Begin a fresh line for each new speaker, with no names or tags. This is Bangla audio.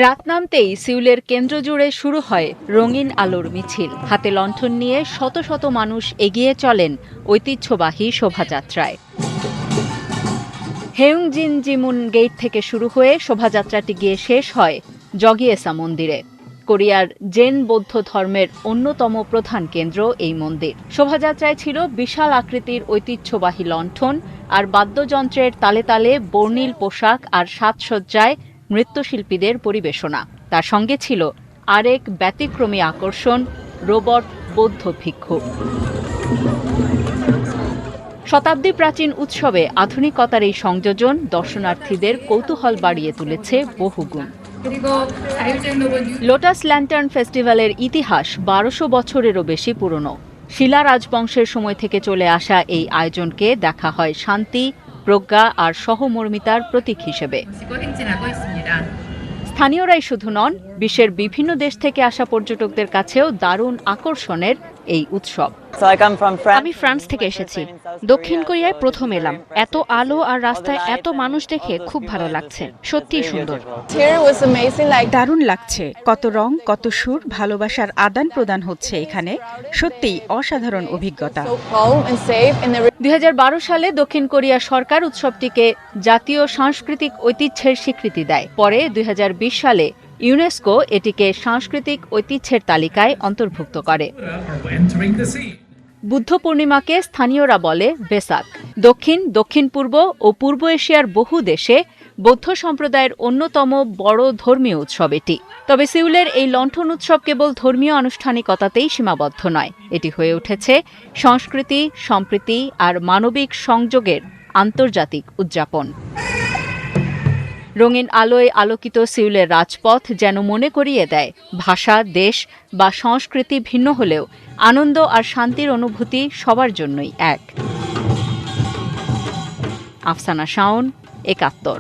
রাত নামতেই সিউলের কেন্দ্র জুড়ে শুরু হয় রঙিন আলোর মিছিল। হাতে লণ্ঠন নিয়ে শত শত মানুষ এগিয়ে চলেন ঐতিহ্যবাহী শোভাযাত্রায়। হেউংজিন জিমুন গেট থেকে শুরু হয়ে শোভাযাত্রাটি গিয়ে শেষ হয় জগিয়েসা মন্দিরে। কোরিয়ার জেন বৌদ্ধ ধর্মের অন্যতম প্রধান কেন্দ্র এই মন্দির। শোভাযাত্রায় ছিল বিশাল আকৃতির ঐতিহ্যবাহী লণ্ঠন আর বাদ্যযন্ত্রের তালে তালে বর্ণিল পোশাক আর সাজসজ্জায় নৃত্যশিল্পীদের পরিবেশনা। তার সঙ্গে ছিল আরেক ব্যতিক্রমী আকর্ষণ, রোবট বৌদ্ধ ভিক্ষু। শতাব্দী প্রাচীন উৎসবে আধুনিকতার এই সংযোজন দর্শনার্থীদের কৌতূহল বাড়িয়ে তুলেছে বহুগুণ। লোটাস ল্যান্টার্ন ফেস্টিভ্যালের ইতিহাস ১২০০ বছরেরও বেশি পুরনো। শিলা রাজবংশের সময় থেকে চলে আসা এই আয়োজনকে দেখা হয় শান্তি, প্রজ্ঞা আর সহমর্মিতার প্রতীক হিসেবে। স্থানীয়রাই শুধু নন, বিশ্বের বিভিন্ন দেশ থেকে আসা পর্যটকদের কাছেও দারুণ আকর্ষণের এই উৎসব।
আমি ফ্রান্স থেকে এসেছি। দক্ষিণ কোরিয়ায় প্রথম এলাম। এত আলো আর রাস্তায় এত মানুষ দেখে খুব ভালো লাগছে। সত্যিই সুন্দর।
দারুণ লাগছে। কত রং, কত সুর, ভালোবাসার আদান প্রদান হচ্ছে এখানে। সত্যিই অসাধারণ অভিজ্ঞতা।
২০১২ সালে দক্ষিণ কোরিয়া সরকার উৎসবটিকে জাতীয় সাংস্কৃতিক ঐতিহ্যের স্বীকৃতি দেয়। পরে ২০২০ সালে ইউনেস্কো এটিকে সাংস্কৃতিক ঐতিহ্যের তালিকায় অন্তর্ভুক্ত করে। বুদ্ধ পূর্ণিমাকে স্থানীয়রা বলে বেসাক। দক্ষিণ পূর্ব ও পূর্ব এশিয়ার বহু দেশে বৌদ্ধ সম্প্রদায়ের অন্যতম বড় ধর্মীয় উৎসব এটি। তবে সিউলের এই লণ্ঠন উৎসব কেবল ধর্মীয় আনুষ্ঠানিকতাতেই সীমাবদ্ধ নয়, এটি হয়ে উঠেছে সংস্কৃতি, সম্প্রীতি আর মানবিক সংযোগের আন্তর্জাতিক উদযাপন। রঙিন আলোয় আলোকিত সিউলের রাজপথ যেন মনে করিয়ে দেয়, ভাষা, দেশ বা সংস্কৃতি ভিন্ন হলেও আনন্দ আর শান্তির অনুভূতি সবার জন্যই এক। আফসানা শাওন, ৭১।